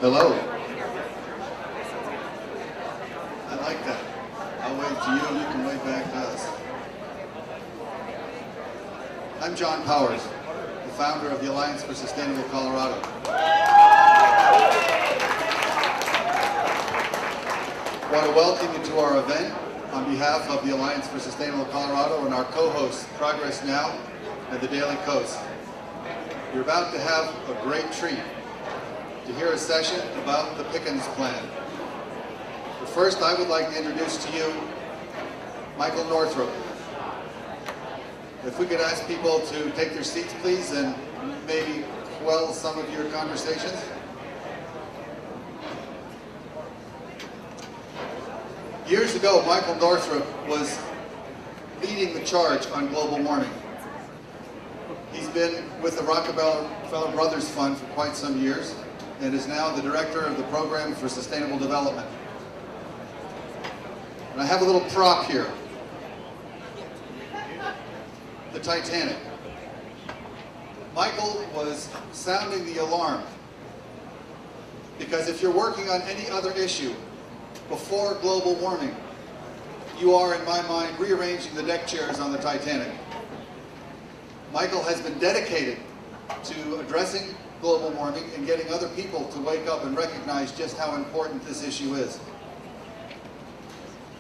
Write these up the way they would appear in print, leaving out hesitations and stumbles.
Hello. I like that. I'll wave to you and you can wave back to us. I'm John Powers, the founder of the Alliance for Sustainable Colorado. I want to welcome you to our event on behalf of the Alliance for Sustainable Colorado and our co-hosts, Progress Now and the Daily Coast. You're about to have a great treat to hear a session about the Pickens Plan. But first, I would like to introduce to you Michael Northrup. If we could ask people to take their seats, please, and maybe quell some of your conversations. Years ago, Michael Northrup was leading the charge on global warming. He's been with the Rockefeller Brothers Fund for quite some years and is now the director of the Program for Sustainable Development. And I have a little prop here. The Titanic. Michael was sounding the alarm because if you're working on any other issue before global warming, you are, in my mind, rearranging the deck chairs on the Titanic. Michael has been dedicated to addressing global warming and getting other people to wake up and recognize just how important this issue is.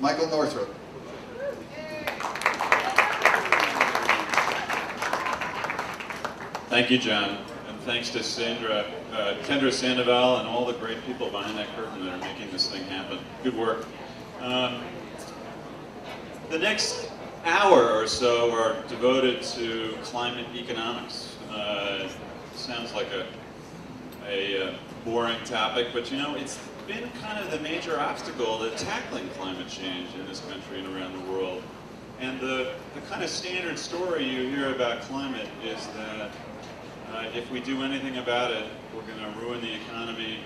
Michael Northrup. Thank you, John, and thanks to Kendra Sandoval and all the great people behind that curtain that are making this thing happen. Good work. The next hour or so are devoted to climate economics. Sounds like a boring topic, but you know, it's been kind of the major obstacle to tackling climate change in this country and around the world. And the kind of standard story you hear about climate is that if we do anything about it, we're going to ruin the economy,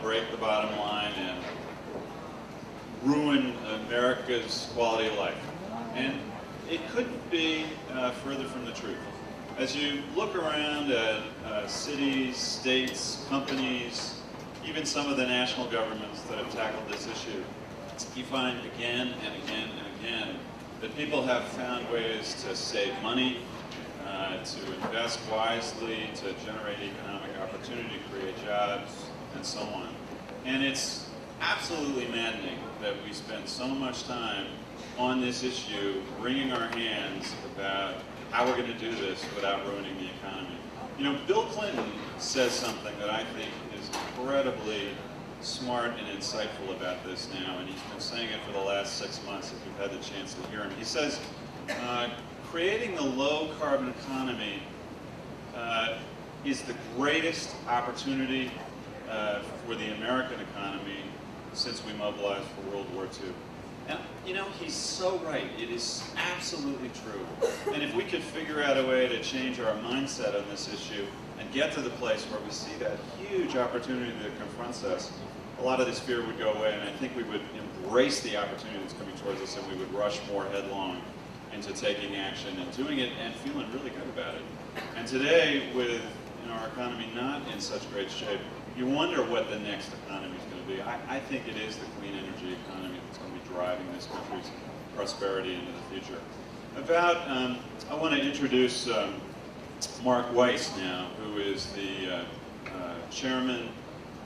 break the bottom line, and ruin America's quality of life. And it couldn't be further from the truth. As you look around at cities, states, companies, even some of the national governments that have tackled this issue, you find again and again and again that people have found ways to save money, to invest wisely, to generate economic opportunity, create jobs, and so on. And it's absolutely maddening that we spend so much time on this issue, wringing our hands about how we're going to do this without ruining the economy. You know, Bill Clinton says something that I think is incredibly smart and insightful about this now, and he's been saying it for the last 6 months if you've had the chance to hear him. He says, creating the low-carbon economy is the greatest opportunity for the American economy since we mobilized for World War II. And, you know, he's so right. It is absolutely true. And if we could figure out a way to change our mindset on this issue and get to the place where we see that huge opportunity that confronts us, a lot of this fear would go away, and I think we would embrace the opportunity that's coming towards us, and we would rush more headlong into taking action and doing it and feeling really good about it. And today, with our economy not in such great shape, you wonder what the next economy is going to be. I think it is the clean energy economy that's going to be driving this country's prosperity into the future. I want to introduce Mark Weiss now, who is the chairman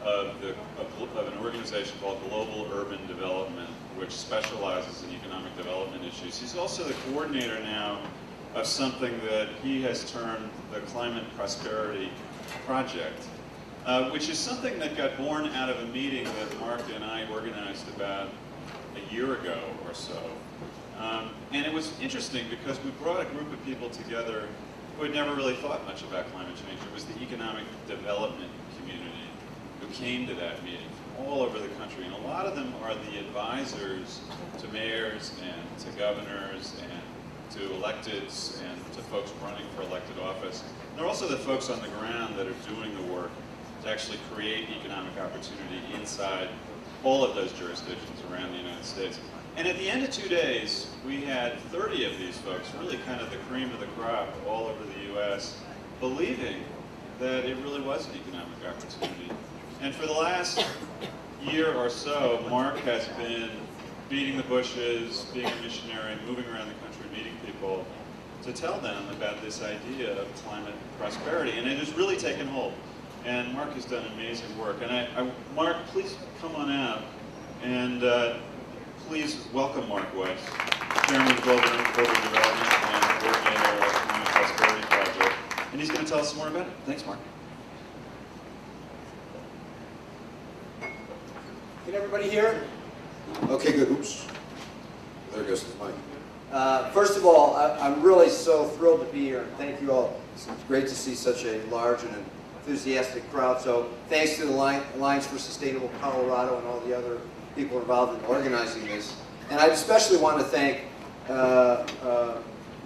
of an organization called Global Urban Development, which specializes in economic development issues. He's also the coordinator now of something that he has termed the Climate Prosperity Project, which is something that got born out of a meeting that Mark and I organized about a year ago or so. And it was interesting because we brought a group of people together who had never really thought much about climate change. It was the economic development community who came to that meeting from all over the country. And a lot of them are the advisors to mayors and to governors and to electeds and to folks running for elected office. And they're also the folks on the ground that are doing the work to actually create economic opportunity inside all of those jurisdictions around the United States. And at the end of 2 days, we had 30 of these folks, really kind of the cream of the crop all over the U.S., believing that it really was an economic opportunity. And for the last year or so, Mark has been beating the bushes, being a missionary, moving around the country, meeting people to tell them about this idea of climate prosperity. And it has really taken hold. And Mark has done amazing work. And Mark, please come on out and please welcome Mark Weiss, Chairman of Global Development and coordinator of the Climate Prosperity Project. And he's going to tell us some more about it. Thanks, Mark. Can everybody hear? Okay, good. Oops. There goes the mic. First of all, I'm really so thrilled to be here. Thank you all. It's great to see such a large and enthusiastic crowd. So thanks to the Alliance for Sustainable Colorado and all the other people involved in organizing this. And I especially want to thank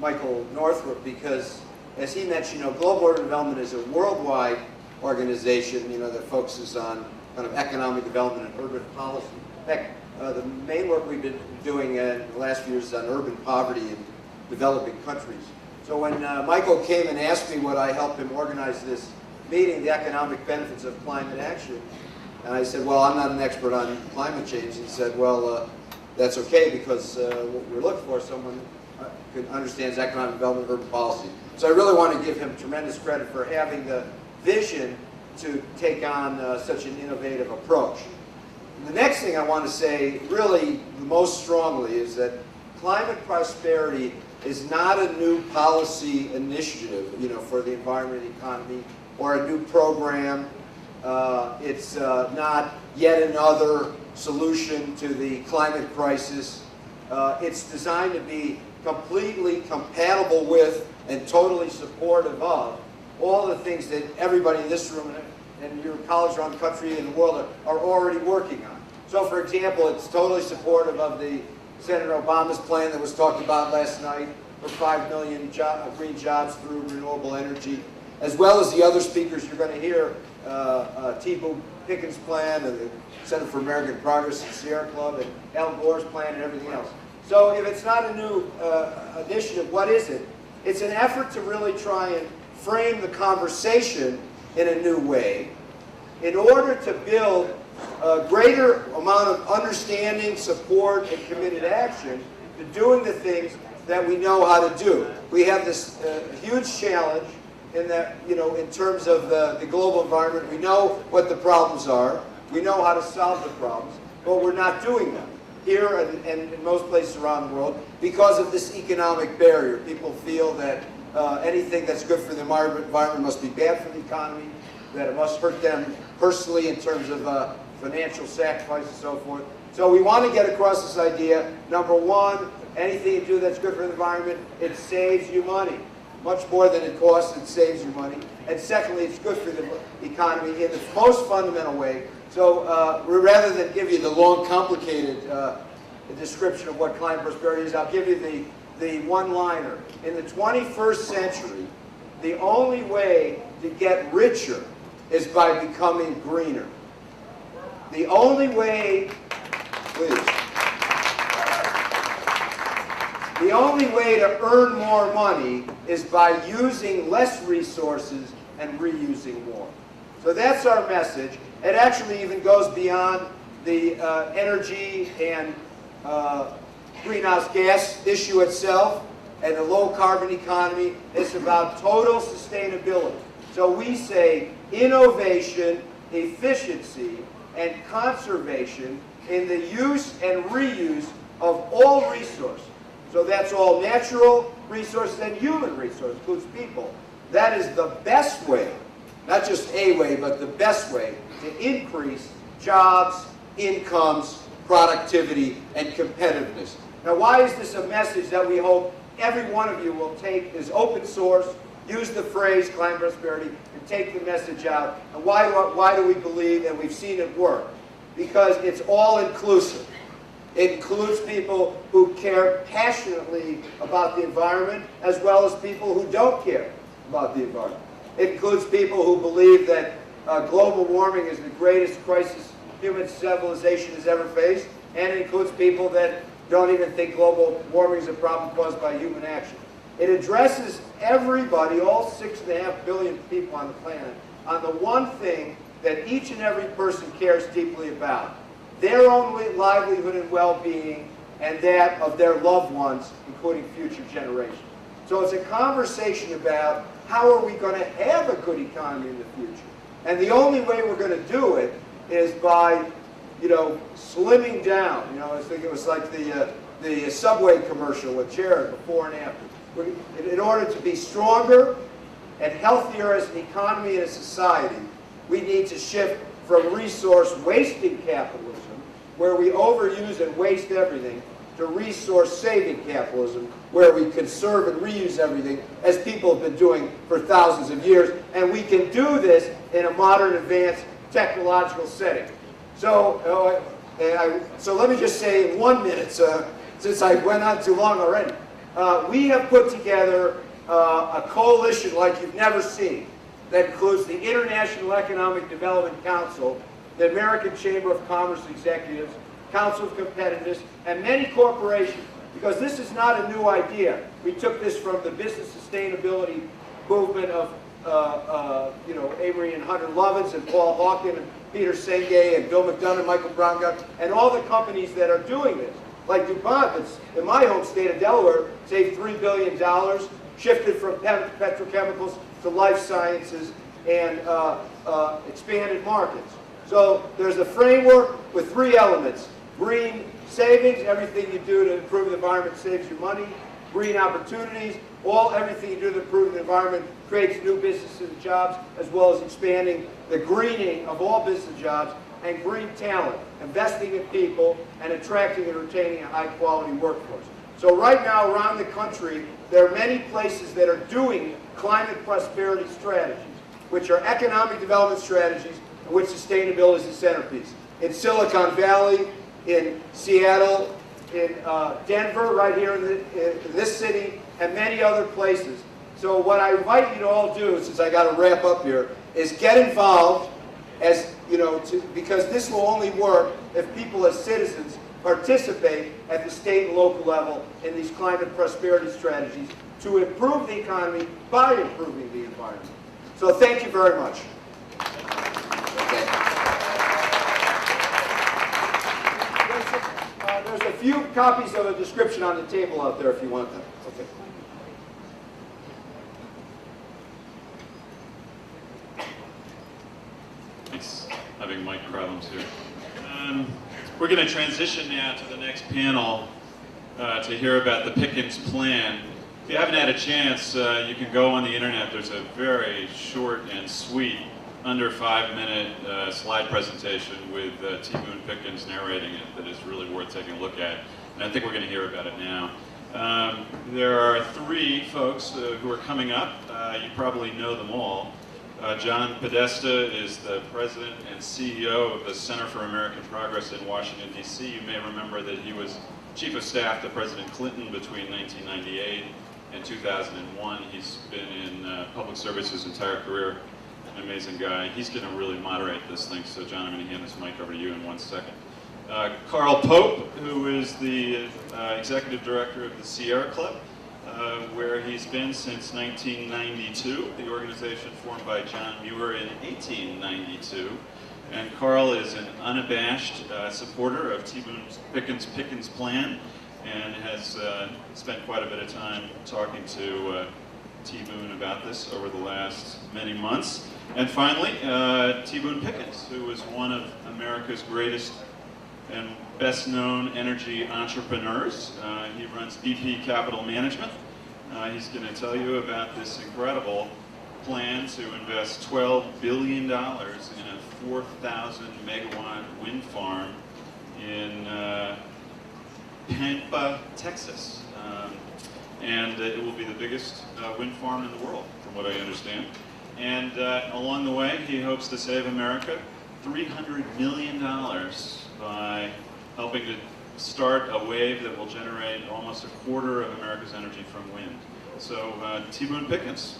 Michael Northrup, because as he mentioned, Global Urban Development is a worldwide organization, that focuses on kind of economic development and urban policy. In fact, the main work we've been doing in the last few years is on urban poverty in developing countries. So when Michael came and asked me would I help him organize this meeting, the economic benefits of climate action, and I said, well, I'm not an expert on climate change. He said, well, that's okay, because what we're looking for is someone who understands economic development and urban policy. So I really want to give him tremendous credit for having the vision to take on such an innovative approach. The next thing I want to say, really most strongly, is that climate prosperity is not a new policy initiative, for the environment and economy, or a new program. It's not yet another solution to the climate crisis. It's designed to be completely compatible with and totally supportive of all the things that everybody in this room and your colleagues around the country and the world are already working on. So, for example, it's totally supportive of the Senator Obama's plan that was talked about last night for 5 million green jobs through renewable energy, as well as the other speakers you're going to hear, Pickens Plan, and the Center for American Progress and Sierra Club, and Al Gore's plan, and everything else. So if it's not a new initiative, what is it? It's an effort to really try and frame the conversation in a new way in order to build a greater amount of understanding, support, and committed action to doing the things that we know how to do. We have this huge challenge in that, in terms of the global environment. We know what the problems are. We know how to solve the problems, but we're not doing them here and in most places around the world because of this economic barrier. People feel that anything that's good for the environment must be bad for the economy, that it must hurt them personally in terms of financial sacrifice and so forth. So we want to get across this idea. Number one, anything you do that's good for the environment, it saves you money. Much more than it costs, it saves you money. And secondly, it's good for the economy in the most fundamental way. So rather than give you the long, complicated description of what climate prosperity is, I'll give you the one-liner. In the 21st century, the only way to get richer is by becoming greener. The only way, please, the only way to earn more money is by using less resources and reusing more. So that's our message. It actually even goes beyond the energy and greenhouse gas issue itself and the low carbon economy. It's about total sustainability. So we say innovation, efficiency, and conservation in the use and reuse of all resources. So that's all natural resources and human resources, includes people. That is the best way, not just a way, but the best way to increase jobs, incomes, productivity, and competitiveness. Now, why is this a message that we hope every one of you will take as open source, use the phrase climate prosperity, and take the message out? And why do we believe, and we've seen it work? Because it's all inclusive. It includes people who care passionately about the environment, as well as people who don't care about the environment. It includes people who believe that global warming is the greatest crisis human civilization has ever faced, and it includes people that don't even think global warming is a problem caused by human action. It addresses everybody, all 6.5 billion people on the planet, on the one thing that each and every person cares deeply about. Their own livelihood and well-being and that of their loved ones, including future generations. So it's a conversation about how are we going to have a good economy in the future. And the only way we're going to do it is by, slimming down. I think it was like the Subway commercial with Jared before and after. In order to be stronger and healthier as an economy and a society, we need to shift from resource-wasting capitalism, where we overuse and waste everything, to resource-saving capitalism, where we conserve and reuse everything, as people have been doing for thousands of years. And we can do this in a modern, advanced technological setting. So, so let me just say in 1 minute, since I went on too long already, we have put together a coalition like you've never seen that includes the International Economic Development Council, the American Chamber of Commerce Executives, Council of Competitiveness, and many corporations, because this is not a new idea. We took this from the business sustainability movement of Amory and Hunter Lovins and Paul Hawken and Peter Senge and Bill McDonough and Michael Braungart, and all the companies that are doing this. Like DuPont, that's in my home state of Delaware, saved $3 billion, shifted from petrochemicals to life sciences and expanded markets. So there's a framework with 3 elements. Green savings, everything you do to improve the environment saves you money. Green opportunities, everything you do to improve the environment creates new businesses and jobs, as well as expanding the greening of all business jobs. And green talent, investing in people and attracting and retaining a high-quality workforce. So right now around the country, there are many places that are doing climate prosperity strategies, which are economic development strategies in which sustainability is the centerpiece. In Silicon Valley, in Seattle, in Denver, right here in this city, and many other places. So what I invite you to all do, since I got to wrap up here, is get involved, as because this will only work if people as citizens participate at the state and local level in these climate prosperity strategies to improve the economy by improving the environment. So thank you very much. There's a few copies of the description on the table out there if you want them. Okay. Thanks. Having mic problems here. We're going to transition now to the next panel to hear about the Pickens Plan. If you haven't had a chance, you can go on the internet. There's a very short and sweet, under 5-minute slide presentation with T. Boone Pickens narrating it that is really worth taking a look at. And I think we're going to hear about it now. There are 3 folks who are coming up. You probably know them all. John Podesta is the president and CEO of the Center for American Progress in Washington, D.C. You may remember that he was chief of staff to President Clinton between 1998 and 2001. He's been in public service his entire career. An amazing guy. He's going to really moderate this thing. So, John, I'm going to hand this mic over to you in 1 second. Carl Pope, who is the executive director of the Sierra Club, where he's been since 1992, the organization formed by John Muir in 1892. And Carl is an unabashed supporter of T. Boone Pickens Plan, and has spent quite a bit of time talking to T. Boone about this over the last many months. And finally, T. Boone Pickens, who was one of America's greatest and best-known energy entrepreneurs. He runs BP Capital Management. He's going to tell you about this incredible plan to invest $12 billion in a 4,000 megawatt wind farm in Pampa, Texas. And it will be the biggest wind farm in the world, from what I understand. And along the way, he hopes to save America $300 million by helping to start a wave that will generate almost a quarter of America's energy from wind. So, T. Boone Pickens.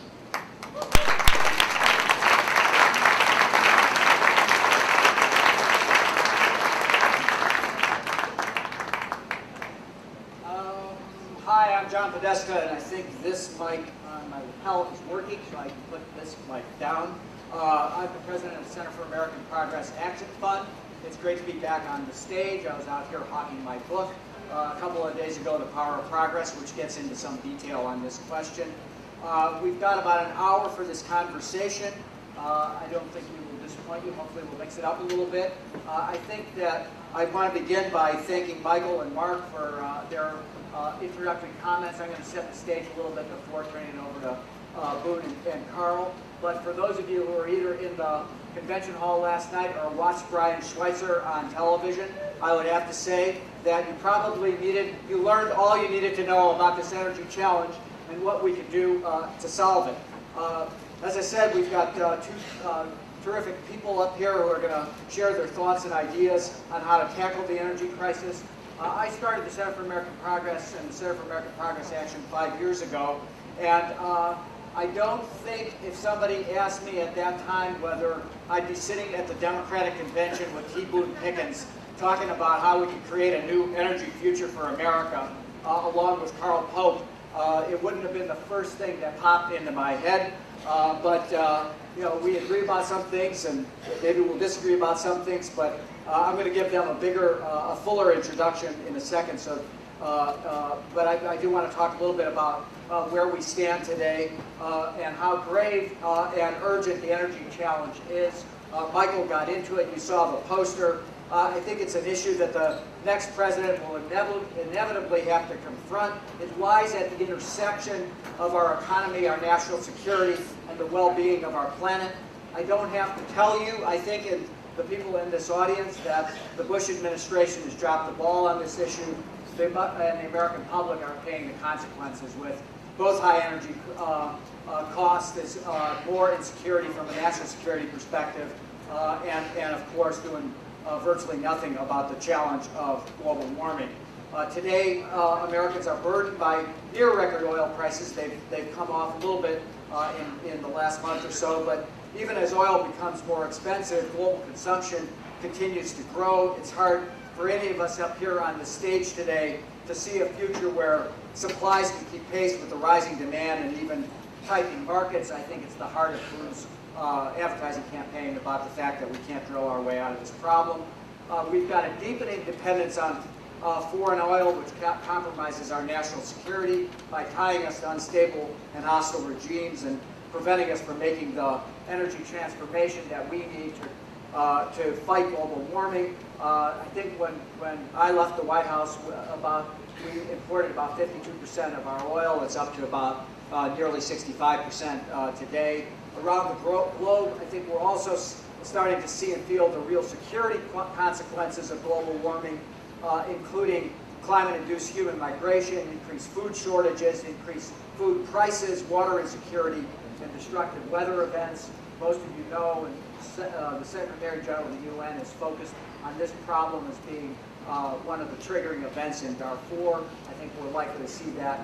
Hi, I'm John Podesta, and I think this mic on my lapel is working, so I can put this mic down. I'm the president of the Center for American Progress Action Fund. It's great to be back on the stage. I was out here hawking my book a couple of days ago, The Power of Progress, which gets into some detail on this question. We've got about an hour for this conversation. I don't think we will disappoint you. Hopefully we'll mix it up a little bit. I think that I want to begin by thanking Michael and Mark for their introductory comments. I'm going to set the stage a little bit before turning it over to Boone and Carl. But for those of you who were either in the convention hall last night or watched Brian Schweitzer on television, I would have to say that you learned all you needed to know about this energy challenge and what we can do to solve it. As I said, we've got two terrific people up here who are going to share their thoughts and ideas on how to tackle the energy crisis. I started the Center for American Progress and the Center for American Progress Action 5 years ago, and I don't think if somebody asked me at that time whether I'd be sitting at the Democratic Convention with T. Boone Pickens talking about how we could create a new energy future for America, along with Carl Pope, it wouldn't have been the first thing that popped into my head. But you know, we agree about some things, and maybe we'll disagree about some things. But I'm going to give them a fuller introduction in a second. So, but I do want to talk a little bit about where we stand today and how grave and urgent the energy challenge is. Michael got into it. You saw the poster. I think it's an issue that the next president will inevitably have to confront. It lies at the intersection of our economy, our national security, and the well-being of our planet. I don't have to tell you, I think, and the people in this audience, that the Bush administration has dropped the ball on this issue, and the American public are paying the consequences with both high energy costs, more insecurity from a national security perspective, and of course doing virtually nothing about the challenge of global warming. Today, Americans are burdened by near record oil prices. They've come off a little bit in the last month or so, but even as oil becomes more expensive, global consumption continues to grow. It's hard for any of us up here on the stage today to see a future where supplies can keep pace with the rising demand and even tightening markets. I think it's the heart of Boone's advertising campaign about the fact that we can't drill our way out of this problem. We've got a deepening dependence on foreign oil, which compromises our national security by tying us to unstable and hostile regimes and preventing us from making the energy transformation that we need to fight global warming. I think when I left the White House, we imported about 52% of our oil. It's up to about nearly 65% today. Around the globe, I think we're also starting to see and feel the real security consequences of global warming, including climate-induced human migration, increased food shortages, increased food prices, water insecurity, and destructive weather events. Most of you know, and the Secretary General of the UN is focused on this problem as being one of the triggering events in Darfur. I think we're likely to see that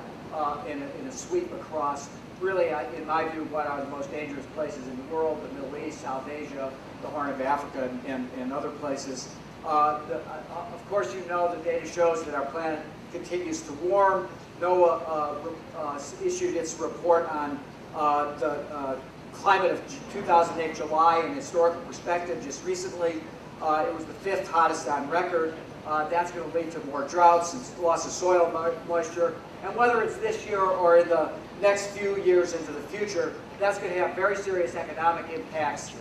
in a sweep across, really, in my view, what are the most dangerous places in the world: the Middle East, South Asia, the Horn of Africa, and other places. Of course, you know the data shows that our planet continues to warm. NOAA issued its report on the climate of 2008 July in historical perspective just recently. It was the 5th hottest on record. That's going to lead to more droughts and loss of soil moisture. And whether it's this year or in the next few years into the future, that's going to have very serious economic impacts,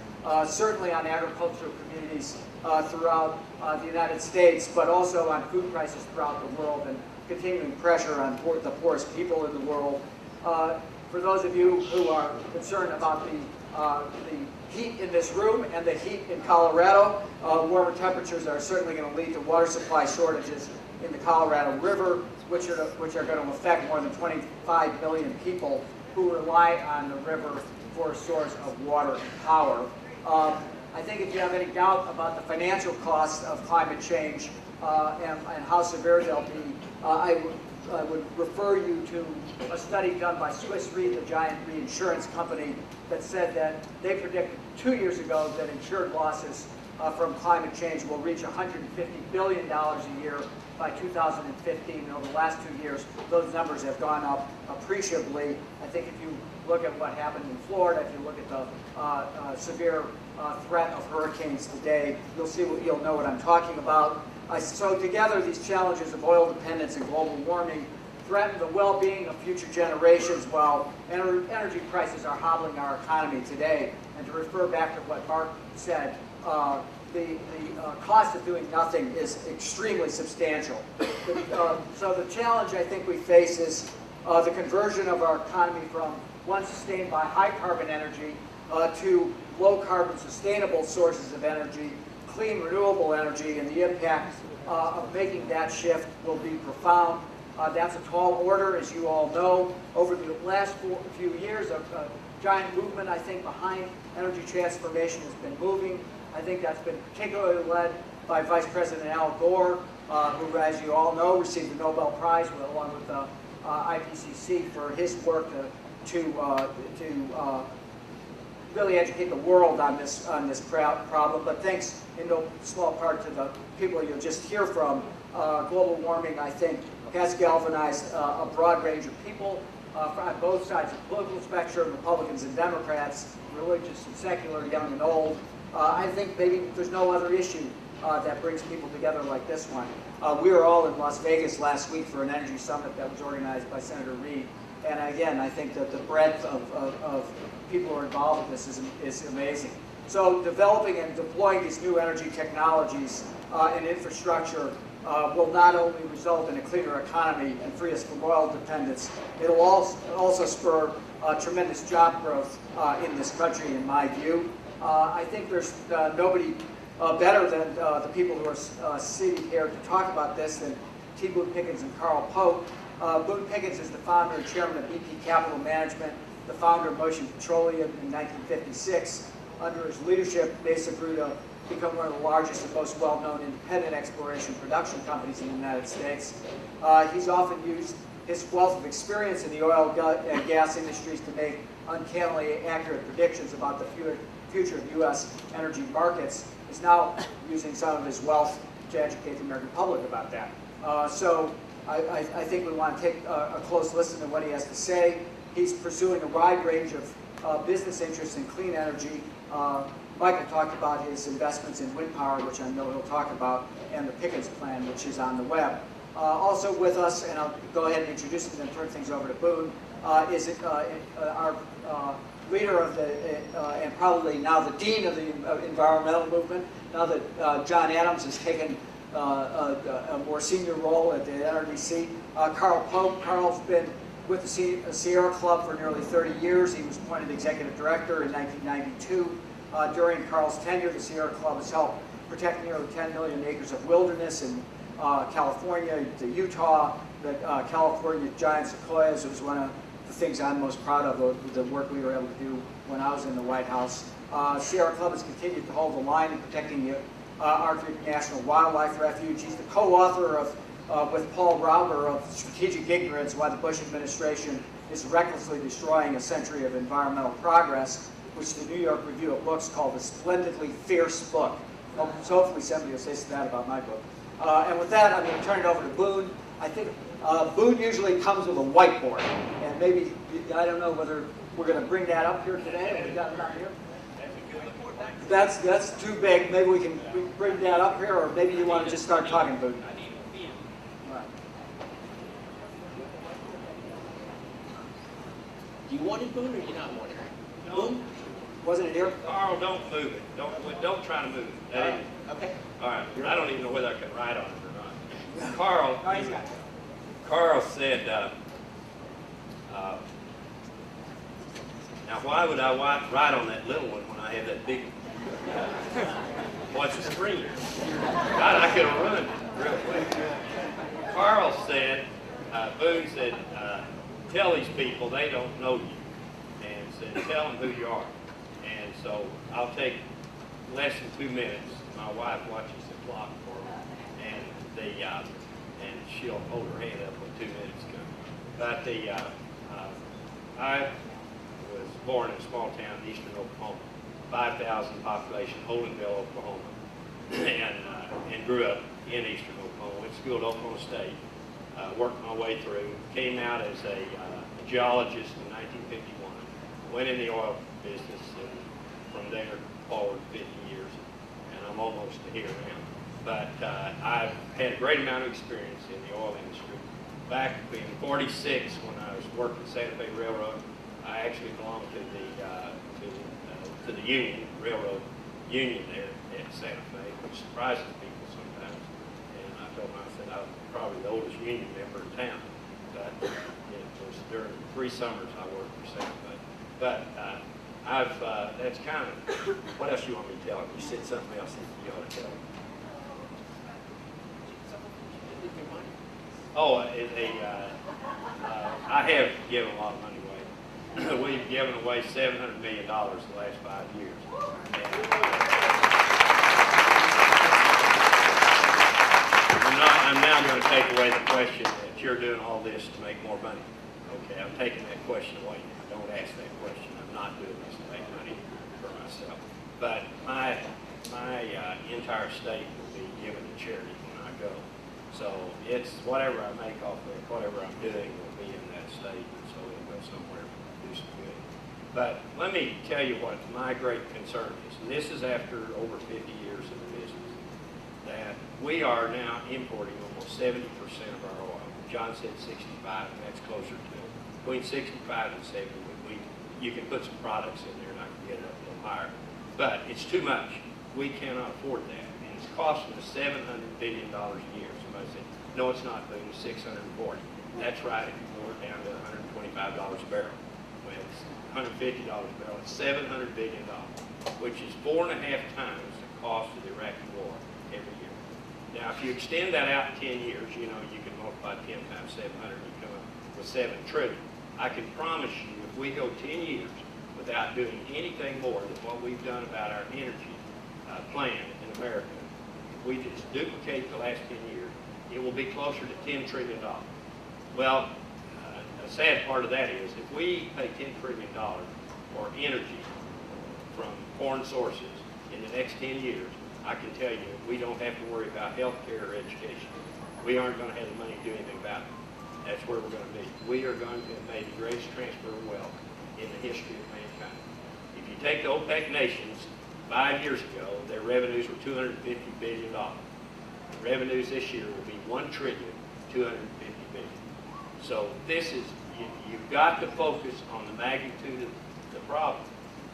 certainly on agricultural communities throughout the United States, but also on food prices throughout the world and continuing pressure on the poorest people in the world. For those of you who are concerned about the heat in this room and the heat in Colorado, warmer temperatures are certainly going to lead to water supply shortages in the Colorado River, which are going to affect more than 25 million people who rely on the river for a source of water and power. I think if you have any doubt about the financial costs of climate change and how severe they'll be, I would refer you to a study done by Swiss Re, the giant reinsurance company, that said that they predicted 2 years ago that insured losses from climate change will reach $150 billion a year by 2015. Over the last 2 years, those numbers have gone up appreciably. I think if you look at what happened in Florida, if you look at the severe threat of hurricanes today, you'll know what I'm talking about. So together, these challenges of oil dependence and global warming threaten the well-being of future generations while energy prices are hobbling our economy today. And to refer back to what Mark said, the cost of doing nothing is extremely substantial. So the challenge I think we face is the conversion of our economy from one sustained by high-carbon energy to low-carbon sustainable sources of energy, clean renewable energy, and the impact of making that shift will be profound. That's a tall order, as you all know. Over the last few years, a giant movement, I think, behind energy transformation has been moving. I think that's been particularly led by Vice President Al Gore, who, as you all know, received the Nobel Prize along with the IPCC for his work to really educate the world on this problem. But thanks in no small part to the people you'll just hear from, global warming, I think, has galvanized a broad range of people on both sides of the political spectrum, Republicans and Democrats, religious and secular, young and old. I think maybe there's no other issue that brings people together like this one. We were all in Las Vegas last week for an energy summit that was organized by Senator Reid. And again, I think that the breadth of people who are involved with this is amazing. So developing and deploying these new energy technologies and infrastructure will not only result in a cleaner economy and free us from oil dependence, it will also spur tremendous job growth in this country, in my view. I think there's nobody better than the people who are sitting here to talk about this than T. Boone Pickens and Carl Pope. Boone Pickens is the founder and chairman of BP Capital Management, the founder of Motion Petroleum in 1956. Under his leadership, Mesa grew to become one of the largest and most well-known independent exploration production companies in the United States. He's often used his wealth of experience in the oil and gas industries to make uncannily accurate predictions about the future of U.S. energy markets. He's now using some of his wealth to educate the American public about that. So I think we want to take a close listen to what he has to say. He's pursuing a wide range of business interests in clean energy. Michael talked about his investments in wind power, which I know he'll talk about, and the Pickens Plan, which is on the web. Also with us, and I'll go ahead and introduce him and then turn things over to Boone, is our leader of the, and probably now the dean of the environmental movement, now that John Adams has taken a more senior role at the NRDC. Carl Pope. Carl's been with the Sierra Club for nearly 30 years. He was appointed executive director in 1992. During Carl's tenure, the Sierra Club has helped protect nearly 10 million acres of wilderness in California, to Utah, the California giant sequoias. It was one of the things I'm most proud of, the work we were able to do when I was in the White House. Sierra Club has continued to hold the line in protecting the Arctic National Wildlife Refuge. He's the co-author of, with Paul Rauber, of Strategic Ignorance, Why the Bush Administration is Recklessly Destroying a Century of Environmental Progress, which the New York Review of Books called a splendidly fierce book. So hopefully somebody will say that about my book. And with that, I'm going to turn it over to Boone. I think Boone usually comes with a whiteboard, and maybe, I don't know whether we're going to bring that up here today, or we got it up here. That's too big. Maybe we can bring that up here, or maybe you want to just start talking, Boone. All right. Do you want it, Boone, or do you not want it? Boone? Wasn't it here? Carl, don't move it. Don't try to move it. Okay. All right. I don't even know whether I can write on it or not. Carl. Oh, he's got it. Carl said, now why would I write on that little one when I have that big one? Watch the screen. God, I could have run real quick. Carl said, Boone said, tell these people they don't know you. And said, tell them who you are. And so I'll take less than 2 minutes. My wife watches the clock for me. And she'll hold her hand up when 2 minutes come. But I was born in a small town in eastern Oklahoma, 5,000 population, Holdenville, Oklahoma. and grew up in eastern Oklahoma. Went to school at Oklahoma State. Worked my way through. Came out as a geologist in 1951. Went in the oil business, and from there forward 50 years, and I'm almost here now. But I've had a great amount of experience in the oil industry. Back in '46, when I was working at Santa Fe Railroad, I actually belonged to the union, railroad union there at Santa Fe, which surprises people sometimes. And I told them, I said, I was probably the oldest union member in town. But it was during 3 summers I worked for Santa Fe. But that's kind of, what else you want me to tell them? You said something else that you ought to tell them. Oh, I have given a lot of money away. We've given away $700 million the last 5 years. I'm now going to take away the question that you're doing all this to make more money. Okay, I'm taking that question away now. Don't ask that question. I'm not doing this to make money for myself. But my entire state will be given to charity when I go. So it's whatever I make off of it, whatever I'm doing will be in that state, and so it'll go somewhere to do some good. But let me tell you what my great concern is, and this is after over 50 years in the business, that we are now importing almost 70% of our oil. John said 65, and that's closer to between 65 and 70. You can put some products in there, and I can get it up a little higher. But it's too much. We cannot afford that, and it's costing us $700 billion a year. Somebody said, no, it's not, but it's 640. That's right, if you lower it down to $125 a barrel. When it's $150 a barrel, it's $700 billion, which is 4.5 times the cost of the Iraqi war every year. Now, if you extend that out 10 years, you know, you can multiply 10 times 700, and you come up with $7 trillion. I can promise you, if we go 10 years without doing anything more than what we've done about our energy plan in America, if we just duplicate the last 10 years, it will be closer to $10 trillion. Well, the sad part of that is, if we pay $10 trillion for energy from foreign sources in the next 10 years, I can tell you we don't have to worry about health care or education. We aren't going to have the money to do anything about it. That's where we're going to be. We are going to have made the greatest transfer of wealth in the history of mankind. If you take the OPEC nations, 5 years ago, their revenues were $250 billion. The revenues this year will be $1,250 billion. So this is, you've got to focus on the magnitude of the problem.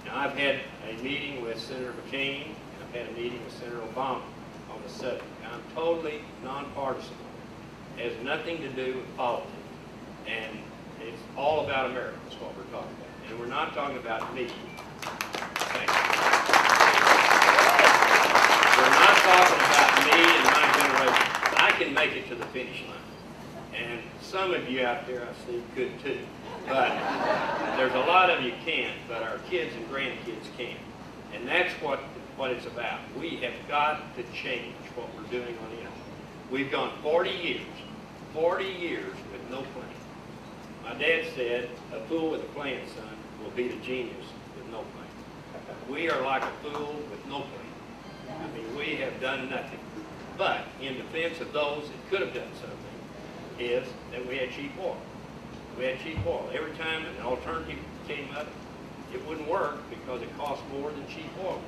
Now, I've had a meeting with Senator McCain, and I've had a meeting with Senator Obama on the subject. I'm totally nonpartisan. It has nothing to do with politics. And it's all about America, is what we're talking about. And we're not talking about me. Thank you. We're not talking about me and my generation. I can make it to the finish line. And some of you out there, I see, could too. But there's a lot of you can't, but our kids and grandkids can. And that's what it's about. We have got to change what we're doing on the energy. We've gone 40 years with no plan. My dad said, a fool with a plan, son, will beat a genius with no plan. We are like a fool with no plan. I mean, we have done nothing. But in defense of those that could have done something, is that we had cheap oil. We had cheap oil. Every time an alternative came up, it wouldn't work because it cost more than cheap oil.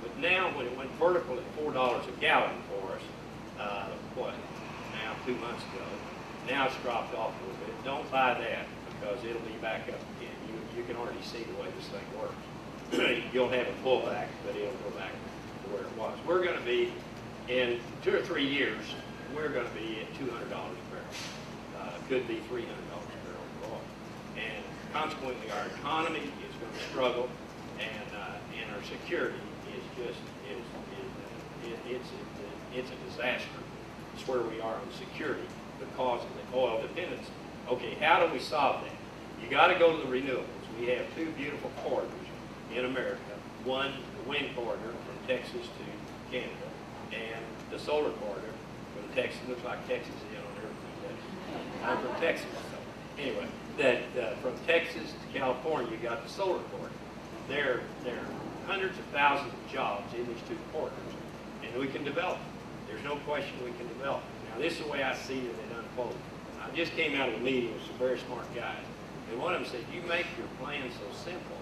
But now, when it went vertical at $4 a gallon for us, now 2 months ago, now it's dropped off a little bit. Don't buy that because it'll be back up again. You can already see the way this thing works. You'll have a pullback, but it'll go back to where it was. We're going to be, in 2 or 3 years, we're going to be at $200 a barrel. Could be $300 a barrel of oil. And consequently, our economy is going to struggle, and our security is just, it's a disaster. It's where we are on security because of the oil dependency. Okay, how do we solve that? You got to go to the renewables. We have 2 beautiful corridors in America. One, the wind corridor from Texas to Canada, and the solar corridor from Texas. Looks like Texas is on everything, doesn't it? I'm from Texas, so anyway, from Texas to California, you got the solar corridor. There are hundreds of thousands of jobs in these 2 corridors. and we can develop it. There's no question we can develop it. Now, this is the way I see that it unfolds. I just came out of a meeting with some very smart guys, and one of them said, "You make your plan so simple."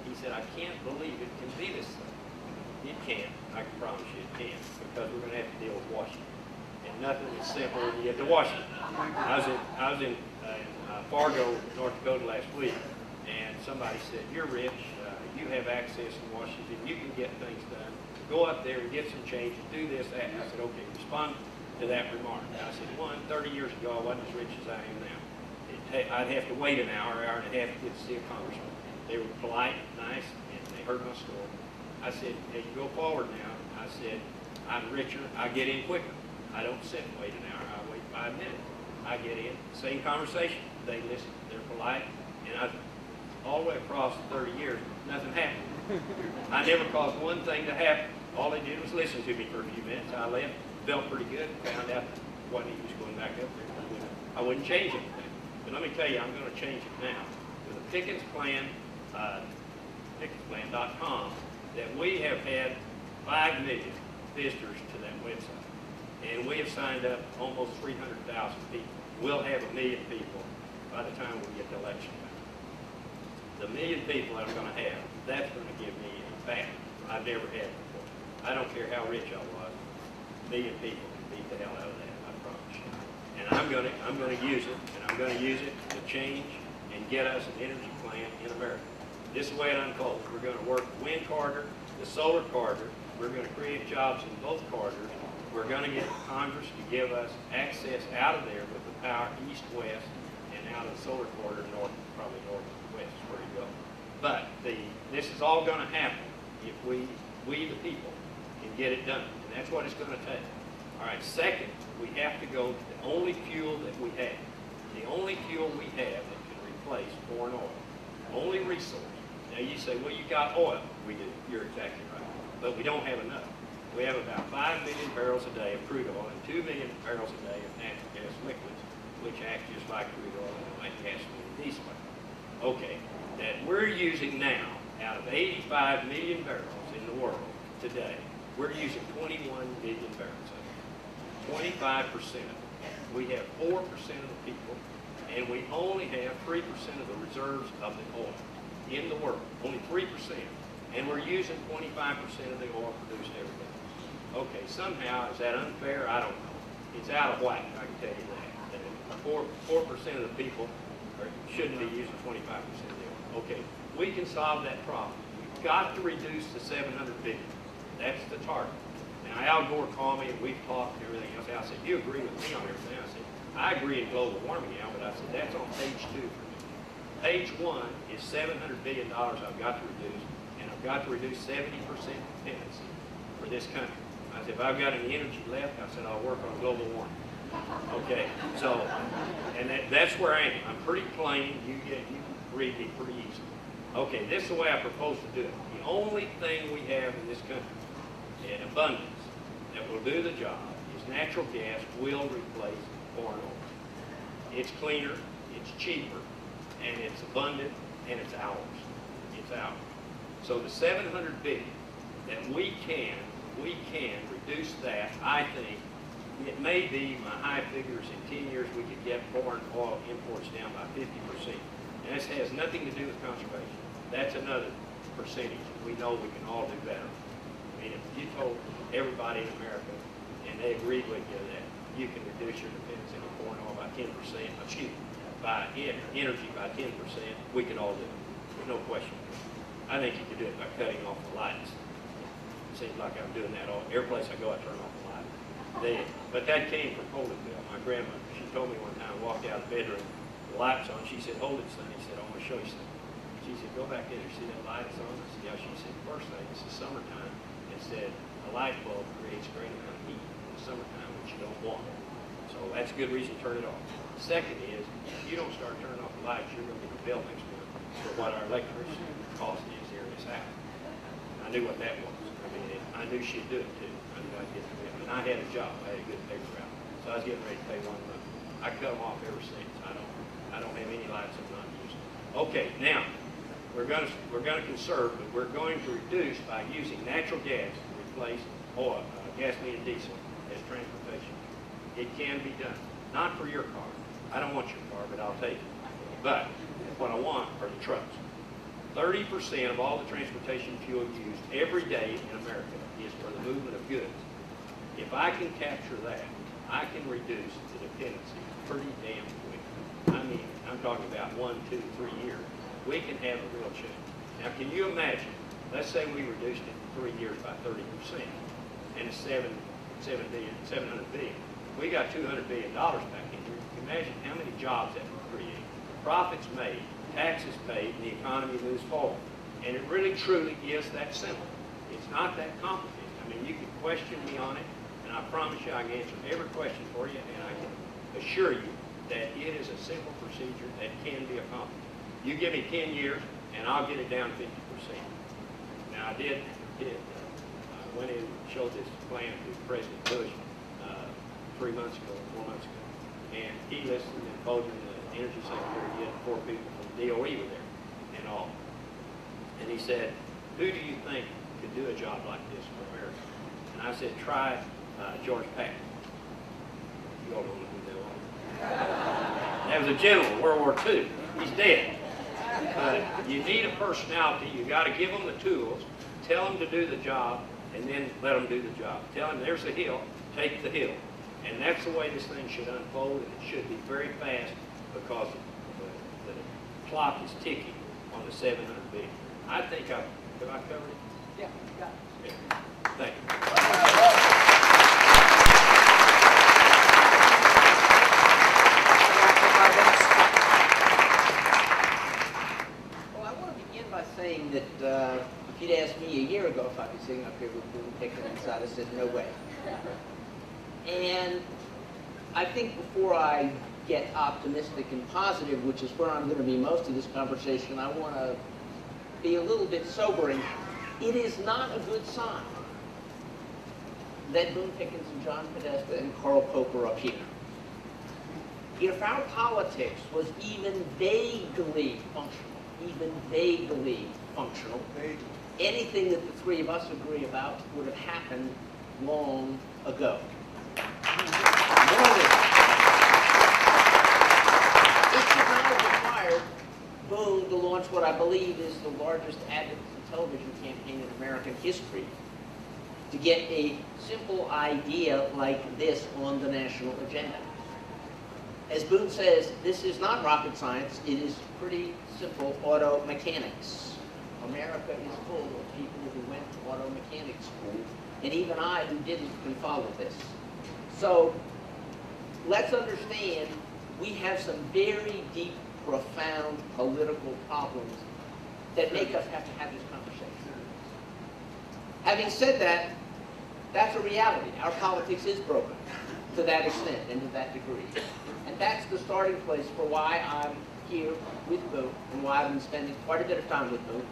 He said, "I can't believe it can be this simple." It can. I can promise you it can, because we're going to have to deal with Washington. And nothing is simple when you get to Washington. I was in Fargo, North Dakota last week, and somebody said, "You're rich, you have access in Washington, you can get things done. Go up there and get some change and do this, that." I said, "Okay, respond to that remark." And I said, 30 years ago, I wasn't as rich as I am now. I'd have to wait an hour and a half to get to see a congressman. They were polite, nice, and they heard my story. I said, "As you go forward now," I said, "I'm richer, I get in quicker. I don't sit and wait an hour, I wait 5 minutes. I get in, same conversation. They listen, they're polite, and all the way across 30 years, nothing happened. I never caused one thing to happen. All they did was listen to me for a few minutes. I left, felt pretty good, found out what he was going back up there. I wouldn't change anything. But let me tell you, I'm going to change it now. With a Pickens Plan, Pickens Plan.mp4, that we have had 5 million visitors to that website. And we have signed up almost 300,000 people. We'll have 1 million people by the time we get the election back. The 1 million people that I'm going to have, that's going to give me a fact I've never had before. I don't care how rich I was, 1 million people can beat the hell out of that, I promise you. And I'm going to use it, and I'm going to use it to change and get us an energy plan in America. This is the way it unfolds. We're going to work the wind corridor, the solar corridor. We're going to create jobs in both corridors. We're going to get Congress to give us access out of there with the power east-west and out of the solar corridor north, probably north-west is where you go. But this is all going to happen if we the people, can get it done. And that's what it's going to take. All right, second, we have to go to the only fuel that we have. The only fuel we have that can replace foreign oil. Only resource. Now you say, well, you got oil. We do. You're exactly right. But we don't have enough. We have about 5 million barrels a day of crude oil and 2 million barrels a day of natural gas liquids, which act just like crude oil and like gasoline and diesel. Okay, that we're using now, out of 85 million barrels in the world today, we're using 21 million barrels of it. 25%. We have 4% of the people, and we only have 3% of the reserves of the oil in the world. Only 3%. And we're using 25% of the oil produced every day. Okay, somehow, is that unfair? I don't know. It's out of whack, I can tell you that. 4% of the people shouldn't be using 25% of the oil. Okay, we can solve that problem. We've got to reduce to 700 billion. That's the target. Now, Al Gore called me, and we've talked and everything else. I said, "You agree with me on everything?" I said, "I agree in global warming, Al, but I said, that's on page 2 for me. Page 1 is $700 billion I've got to reduce, and I've got to reduce 70% dependency for this country. I said, if I've got any energy left, I said, I'll work on global warming." Okay, so, and that's where I am. I'm pretty plain. You can read me pretty easily. Okay, this is the way I propose to do it. The only thing we have in this country, in abundance, that will do the job is natural gas will replace foreign oil. It's cleaner, it's cheaper, and it's abundant, and it's ours. It's ours. So the 700 billion that we can reduce that. I think it may be my high figures in 10 years we could get foreign oil imports down by 50%. And this has nothing to do with conservation. That's another percentage. We know we can all do better. I mean, if you told everybody in America, and they agreed with you that you can reduce your dependency on foreign oil by 10%, by energy by 10%, we can all do it. There's no question. I think you could do it by cutting off the lights. It seems like I'm doing that every place I go, I turn off the light. But that came from Holyfield. My grandmother, she told me one time, I walked out of the bedroom, the light was on. She said, "Hold it, son." He said, "I want to show you something." She said, "Go back there, see that light is on?" I said, "Yeah." She said, "First thing, it's the summertime." It said, "A light bulb creates a great amount of heat in the summertime, which you don't want." So that's a good reason to turn it off. Second is, if you don't start turning off the lights, you're going to get a bill next month for what our electricity cost is here in this house. I knew what that was. I mean, I knew she'd do it too. I knew I'd get the bill. And I had a job. I had a good paper route. So I was getting ready to pay 1 month. I cut them off ever since. I don't have any lights I'm not using. Okay, now we're going to conserve, but we're going to reduce by using natural gas to replace oil, gasoline and diesel as transportation. It can be done. Not for your car. I don't want your car, but I'll take it. But what I want are the trucks. 30% of all the transportation fuel used every day in America is for the movement of goods. If I can capture that, I can reduce the dependency pretty damn quick. I mean, I'm talking about 1, 2, 3 years. We can have a real change. Now, can you imagine, let's say we reduced it in 3 years by 30%, and it's 700 billion. We got $200 billion back in here. Imagine how many jobs that would create. Profits made, taxes paid, and the economy moves forward. And it really, truly is that simple. It's not that complicated. I mean, you can question me on it, and I promise you I can answer every question for you, and I can assure you that it is a simple procedure that can be accomplished. You give me 10 years, and I'll get it down 50%. Now, I went in and showed this plan to President Bush 3 months ago, 4 months ago, and he listened, and Bolden, the Energy Secretary, he had 4 people from DOE were there and all. And he said, who do you think could do a job like this for America? And I said, try George Patton. You all don't know who that was. That was a general in World War II. He's dead. But you need a personality. You got to give them the tools, tell them to do the job, and then let them do the job. Tell them there's a hill, take the hill. And that's the way this thing should unfold, and it should be very fast because the clock is ticking on the 700 billion. I think have I covered it? Yeah, you got it. Yeah. Thank you. Well, I want to begin by saying that if you'd asked me a year ago if I'd be sitting up here with Boone Pickens inside, I said, no way. And I think before I get optimistic and positive, which is where I'm going to be most of this conversation, I want to be a little bit sobering. It is not a good sign that Boone Pickens and John Podesta and Carl Pope are up here. If our politics was even vaguely functional, anything that the three of us agree about would have happened long ago. It now required Boone to launch what I believe is the largest advocacy television campaign in American history to get a simple idea like this on the national agenda. As Boone says, this is not rocket science, it is pretty simple auto mechanics. America is full of people who went to auto mechanics school, and even I, who didn't, can follow this. So let's understand we have some very deep, profound political problems that make us have to have this conversation. Having said that, that's a reality. Our politics is broken to that extent and to that degree. And that's the starting place for why I'm here with Boone and why I've been spending quite a bit of time with Boone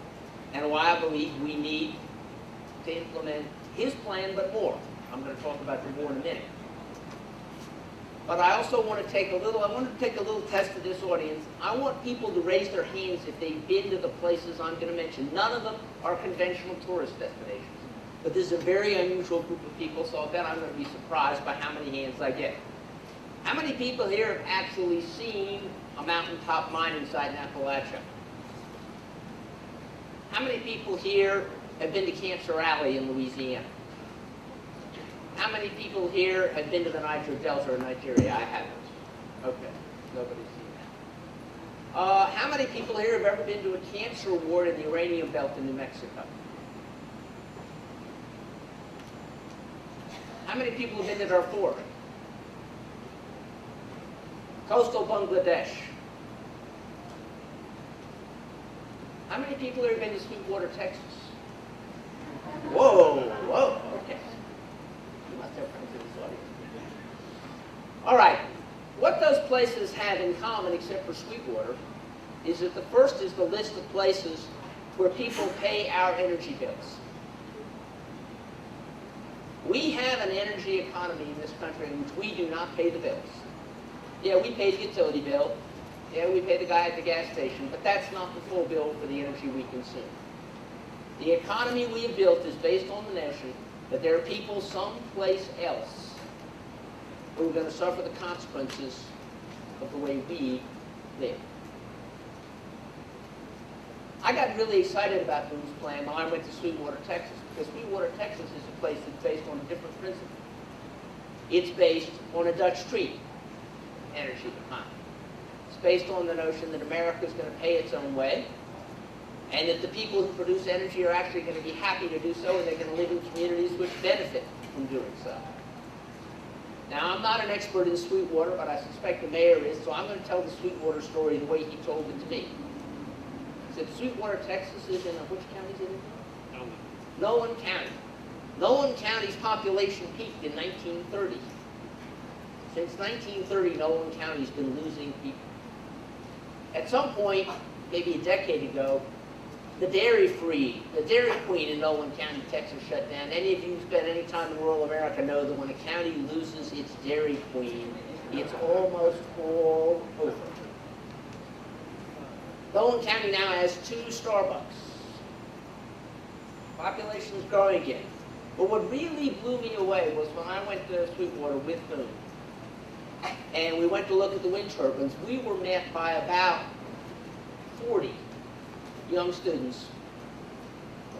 and why I believe we need to implement his plan, but more. I'm going to talk about the more in a minute. But I also want to take a little test of this audience. I want people to raise their hands if they've been to the places I'm going to mention. None of them are conventional tourist destinations. But this is a very unusual group of people, so I bet I'm going to be surprised by how many hands I get. How many people here have actually seen a mountaintop mining site in Appalachia? How many people here have been to Cancer Alley in Louisiana? How many people here have been to the Niger Delta in Nigeria? I haven't. Okay, nobody's seen that. How many people here have ever been to a cancer ward in the uranium belt in New Mexico? How many people have been to Darfur? Coastal Bangladesh? How many people here have been to Sweetwater, Texas? Whoa, whoa, okay. You must have friends in this audience. All right, what those places have in common, except for Sweetwater, is that the first is the list of places where people pay our energy bills. We have an energy economy in this country in which we do not pay the bills. Yeah, we pay the utility bill. Yeah, we pay the guy at the gas station, but that's not the full bill for the energy we consume. The economy we have built is based on the notion that there are people someplace else who are going to suffer the consequences of the way we live. I got really excited about Boone's plan when I went to Sweetwater, Texas, because Sweetwater, Texas is a place that's based on a different principle. It's based on a Dutch treaty, energy economy. It's based on the notion that America is going to pay its own way, and that the people who produce energy are actually going to be happy to do so, and they're going to live in communities which benefit from doing so. Now, I'm not an expert in Sweetwater, but I suspect the mayor is, so I'm going to tell the Sweetwater story the way he told it to me. He said Sweetwater, Texas is in, which county is it in? Nolan County. Nolan County's population peaked in 1930. Since 1930, Nolan County's been losing people. At some point, maybe a decade ago, the Dairy Queen in Nolan County, Texas shut down. Any of you who spent any time in rural America know that when a county loses its Dairy Queen, it's almost all over. Nolan County now has 2 Starbucks. Population's growing again. But what really blew me away was when I went to Sweetwater with Boone, and we went to look at the wind turbines, we were met by about 40 young students,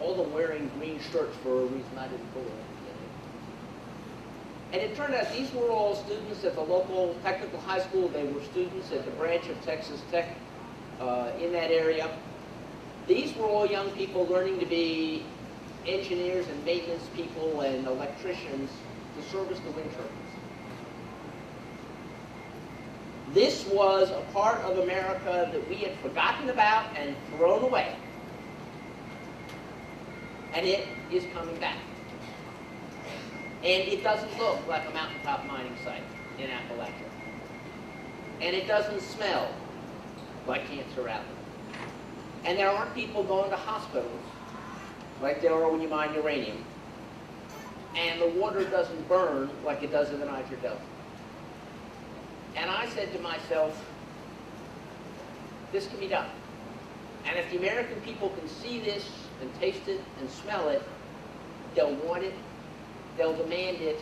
all of them wearing green shirts for a reason I didn't fully understand. And it turned out these were all students at the local technical high school. They were students at the branch of Texas Tech in that area. These were all young people learning to be engineers and maintenance people and electricians to service the wind turbines. This was a part of America that we had forgotten about and thrown away. And it is coming back. And it doesn't look like a mountaintop mining site in Appalachia. And it doesn't smell like Cancer Alley. And there aren't people going to hospitals like there are when you mine uranium. And the water doesn't burn like it does in the Niger Delta. And I said to myself, this can be done. And if the American people can see this and taste it and smell it, they'll want it, they'll demand it,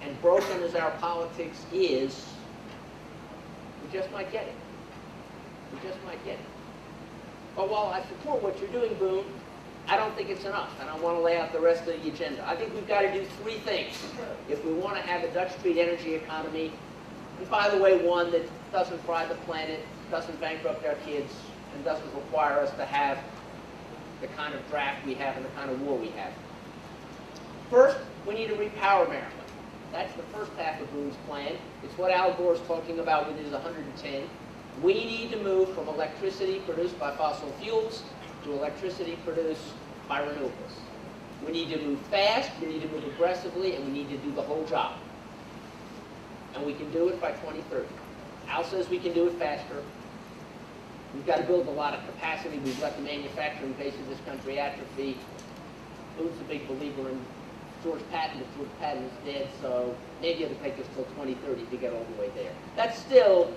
and broken as our politics is, we just might get it. We just might get it. But while I support what you're doing, Boone, I don't think it's enough, and I want to lay out the rest of the agenda. I think we've got to do 3 things if we want to have a Dutch Street energy economy, and by the way, one that doesn't fry the planet, doesn't bankrupt our kids, and doesn't require us to have the kind of draft we have and the kind of war we have. First, we need to repower America. That's the first half of Boone's plan. It's what Al Gore's talking about with his 110. We need to move from electricity produced by fossil fuels to electricity produced by renewables. We need to move fast, we need to move aggressively, and we need to do the whole job. And we can do it by 2030. Al says we can do it faster. We've got to build a lot of capacity. We've let the manufacturing base of this country atrophy. Boone's a big believer in George Patton, but George Patton is dead, so maybe it'll take us till 2030 to get all the way there. That's still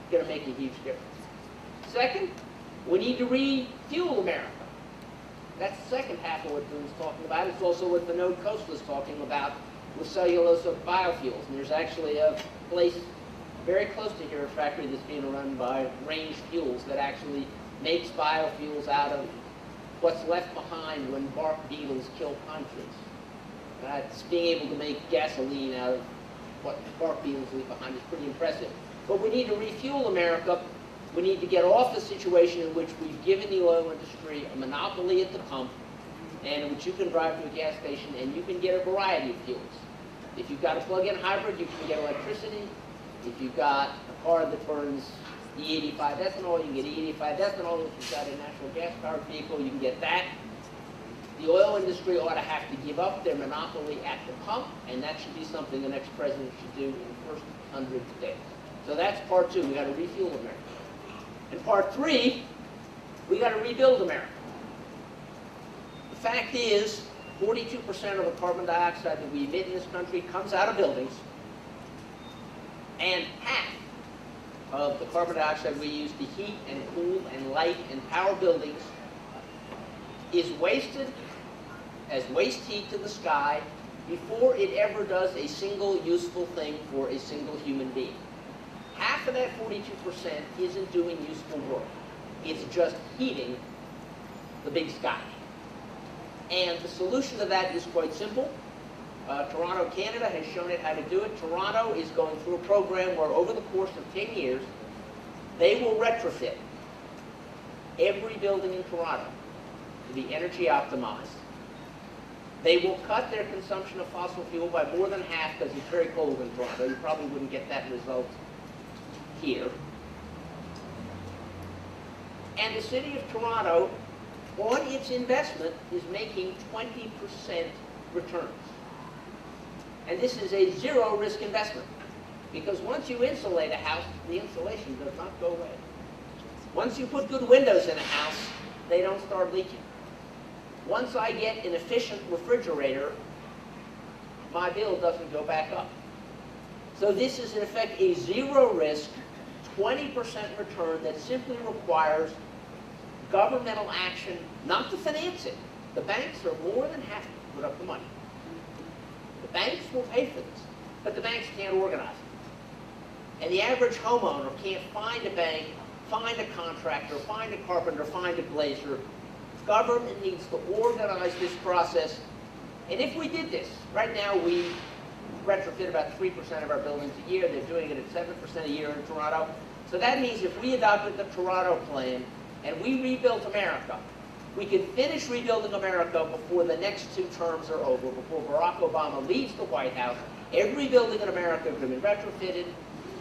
going to make a huge difference. Second, we need to refuel America. That's the second half of what Boone's talking about. It's also what Vinod Khosla is talking about with cellulosic biofuels. And there's actually a place very close to here, a factory that's being run by Range Fuels that actually makes biofuels out of what's left behind when bark beetles kill pine trees. It's being able to make gasoline out of what bark beetles leave behind is pretty impressive. But we need to refuel America. We need to get off the situation in which we've given the oil industry a monopoly at the pump, and in which you can drive to a gas station and you can get a variety of fuels. If you've got a plug-in hybrid, you can get electricity. If you've got a car that burns E85 ethanol, you can get E85 ethanol. If you've got a natural gas-powered vehicle, you can get that. The oil industry ought to have to give up their monopoly at the pump, and that should be something the next president should do in the first 100 days. So that's part 2. We've got to refuel America. And part 3, we got to rebuild America. The fact is, 42% of the carbon dioxide that we emit in this country comes out of buildings, and half of the carbon dioxide we use to heat and cool and light and power buildings is wasted as waste heat to the sky before it ever does a single useful thing for a single human being. Half of that 42% isn't doing useful work. It's just heating the big sky. And the solution to that is quite simple. Toronto, Canada has shown it how to do it. Toronto is going through a program where over the course of 10 years, they will retrofit every building in Toronto to be energy optimized. They will cut their consumption of fossil fuel by more than half because it's very cold in Toronto. You probably wouldn't get that result here. And the city of Toronto, on its investment, is making 20% returns. And this is a zero-risk investment, because once you insulate a house, the insulation does not go away. Once you put good windows in a house, they don't start leaking. Once I get an efficient refrigerator, my bill doesn't go back up. So this is, in effect, a zero-risk, 20% return that simply requires governmental action, not to finance it. The banks are more than happy to put up the money. The banks will pay for this, but the banks can't organize it. And the average homeowner can't find a bank, find a contractor, find a carpenter, find a glazier. Government needs to organize this process. And if we did this, right now we retrofit about 3% of our buildings a year. They're doing it at 7% a year in Toronto. So that means if we adopted the Toronto plan and we rebuilt America, we could finish rebuilding America before the next 2 terms are over, before Barack Obama leaves the White House. Every building in America could be retrofitted.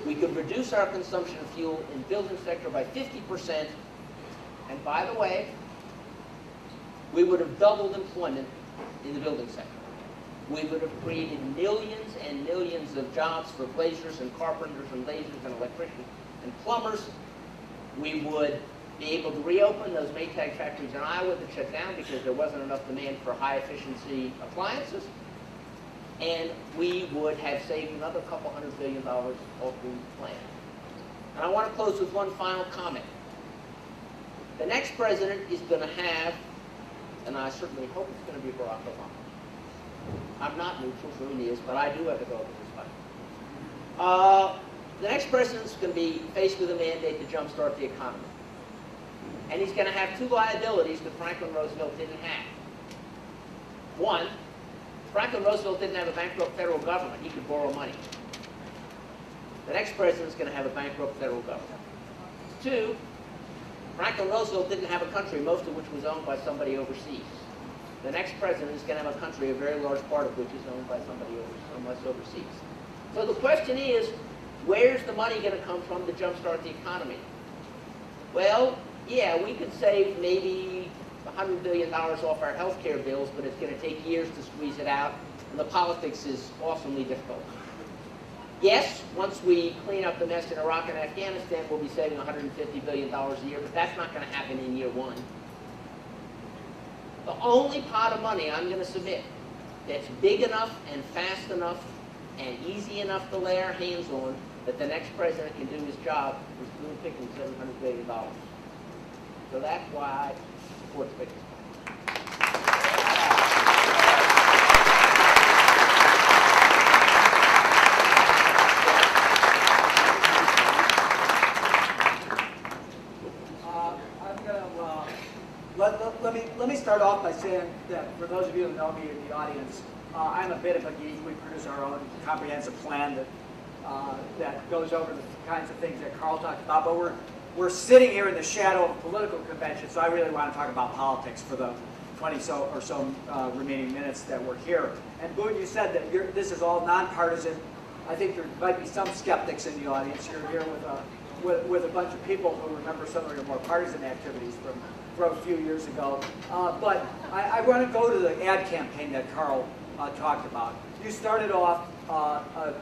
We could reduce our consumption of fuel in the building sector by 50%. And by the way, we would have doubled employment in the building sector. We would have created millions and millions of jobs for glaziers and carpenters and lasers and electricians and plumbers. We would be able to reopen those Maytag factories in Iowa that shut down because there wasn't enough demand for high-efficiency appliances. And we would have saved another couple $100 billion off the plan. And I want to close with one final comment. The next president is going to have, and I certainly hope it's going to be Barack Obama. I'm not neutral, so he is, but I do have to go over this fight. The next president's going to be faced with a mandate to jumpstart the economy. And he's going to have 2 liabilities that Franklin Roosevelt didn't have. One, Franklin Roosevelt didn't have a bankrupt federal government. He could borrow money. The next president's going to have a bankrupt federal government. 2, Franklin Roosevelt didn't have a country, most of which was owned by somebody overseas. The next president is going to have a country, a very large part of which is owned by somebody overseas. So the question is, where's the money going to come from to jumpstart the economy? Well, yeah, we could save maybe $100 billion off our health care bills, but it's going to take years to squeeze it out, and the politics is awesomely difficult. Yes, once we clean up the mess in Iraq and Afghanistan, we'll be saving $150 billion a year, but that's not going to happen in year 1. The only pot of money I'm going to submit that's big enough and fast enough and easy enough to lay our hands on that the next president can do his job is through Pickens $700 billion. So that's why I support the Pickens Plan. Let me start off by saying that for those of you who know me in the audience, I'm a bit of a geek. We produce our own comprehensive plan that goes over the kinds of things that Carl talked about, but we're sitting here in the shadow of a political convention, so I really want to talk about politics for the 20 or so remaining minutes that we're here. And Boone, you said that this is all nonpartisan. I think there might be some skeptics in the audience. You're here with a bunch of people who remember some of your more partisan activities from a few years ago. But I want to go to the ad campaign that Carl talked about. You started off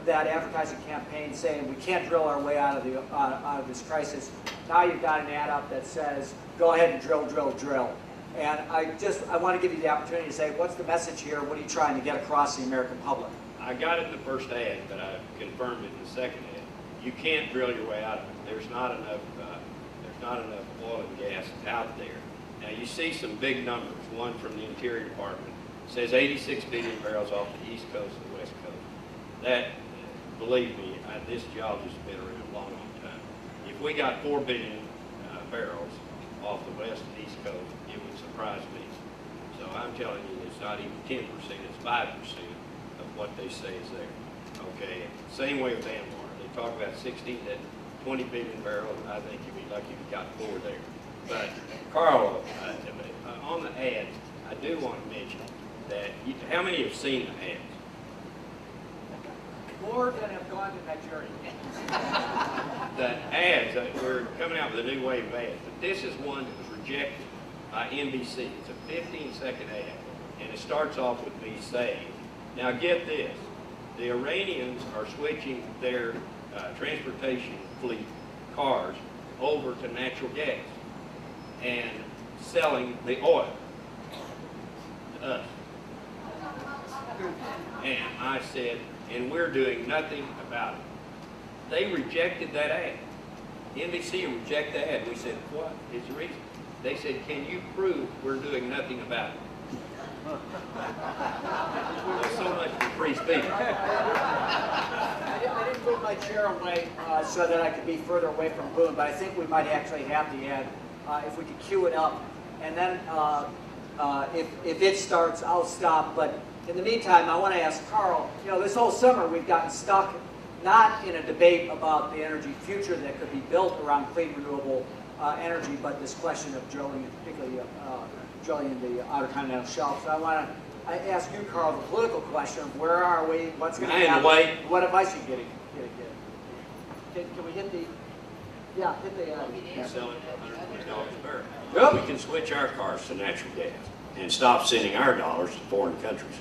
that advertising campaign saying we can't drill our way out of this crisis. Now you've got an ad up that says go ahead and drill, drill, drill. And I want to give you the opportunity to say what's the message here? What are you trying to get across to the American public? I got it in the first ad, but I confirmed it in the second ad. You can't drill your way out of it. There's not enough oil and gas out there. Now you see some big numbers, one from the Interior Department It says 86 billion barrels off the east coast and the west coast. That, believe me, this geologist has been around a long, long time. If we got 4 billion barrels off the west and east coast, it would surprise me. So I'm telling you, it's not even 10%, it's 5% of what they say is there. Okay, same way with Anwar. They talk about 16 to 20 billion barrels. I think you'd be lucky if you got 4 there. But Carl, on the ads, I do want to mention that, how many have seen the ads? More than have gone to Nigeria. The ads, we're coming out with a new wave of ads, but this is one that was rejected by NBC. It's a 15-second ad, and it starts off with me saying, now get this, the Iranians are switching their transportation fleet, cars, over to natural gas and selling the oil to us. And I said, and we're doing nothing about it. They rejected that ad. NBC rejected the ad. We said, what is the reason? They said, can you prove we're doing nothing about it? Well, so much for free speech. I didn't move my chair away so that I could be further away from Boone, but I think we might actually have the ad if we could cue it up. And then if it starts, I'll stop. But in the meantime, I want to ask Carl, you know, this whole summer we've gotten stuck not in a debate about the energy future that could be built around clean, renewable energy, but this question of drilling, particularly drilling in the Outer Continental Shelf. So I want to ask you, Carl, the political question of where are we, what's going to happen, what advice are you getting? Can we hit the, yeah, hit the, Sell it for $120 a barrel. Yep. We can switch our cars to natural gas and stop sending our dollars to foreign countries.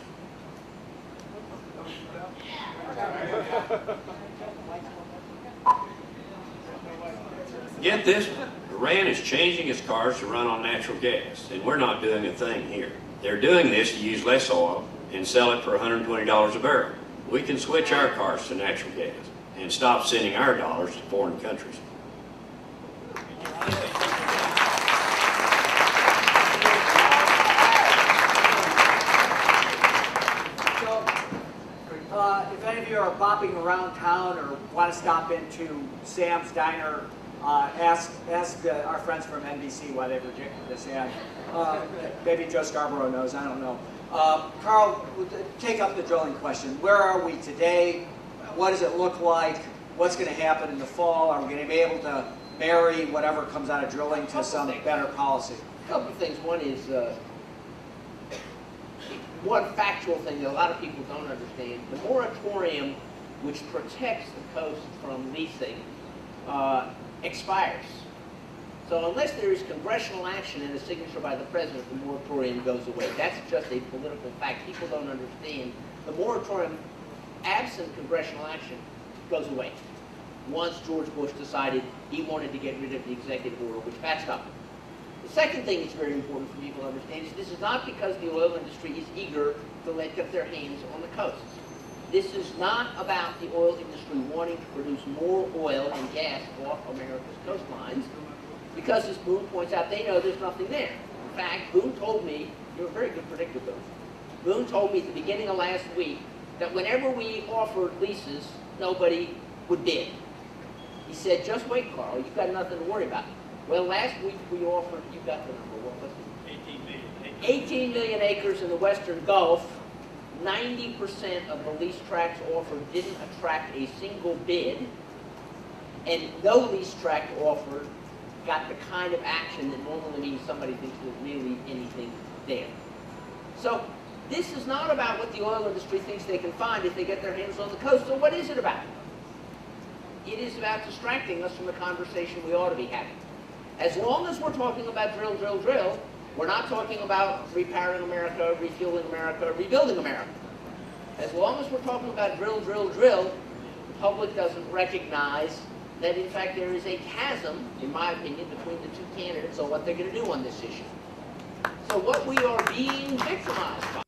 Get this one. Iran is changing its cars to run on natural gas, and we're not doing a thing here. They're doing this to use less oil and sell it for $120 a barrel. We can switch our cars to natural gas and stop sending our dollars to foreign countries. If any of you are bopping around town or want to stop into Sam's Diner, ask our friends from NBC why they rejected this ad. Maybe Joe Scarborough knows, I don't know. Carl, take up the drilling question. Where are we today? What does it look like? What's going to happen in the fall? Are we going to be able to marry whatever comes out of drilling to some better policy? A couple of things. One is one factual thing that a lot of people don't understand. The moratorium, which protects the coast from leasing, expires. So unless there is congressional action and a signature by the president, the moratorium goes away. That's just a political fact. People don't understand. The moratorium, absent congressional action, goes away. Once George Bush decided he wanted to get rid of the executive order, which backstopped it. The second thing that's very important for people to understand is this is not because the oil industry is eager to get their hands on the coasts. This is not about the oil industry wanting to produce more oil and gas off America's coastlines, because as Boone points out, they know there's nothing there. In fact, Boone told me, you're a very good predictor, Boone. Boone told me at the beginning of last week that whenever we offered leases, nobody would bid. He said, just wait, Carl, you've got nothing to worry about. Well, last week we offered, you got the number, what was it? 18 million. 18 million acres in the Western Gulf. 90% of the lease tracts offered didn't attract a single bid, and no lease tract offered got the kind of action that normally means somebody thinks there's really anything there. So this is not about what the oil industry thinks they can find if they get their hands on the coast. So what is it about? It is about distracting us from the conversation we ought to be having. As long as we're talking about drill, drill, drill, we're not talking about repowering America, refueling America, rebuilding America. As long as we're talking about drill, drill, drill, the public doesn't recognize that, in fact, there is a chasm, in my opinion, between the two candidates on what they're going to do on this issue. So what we are being victimized by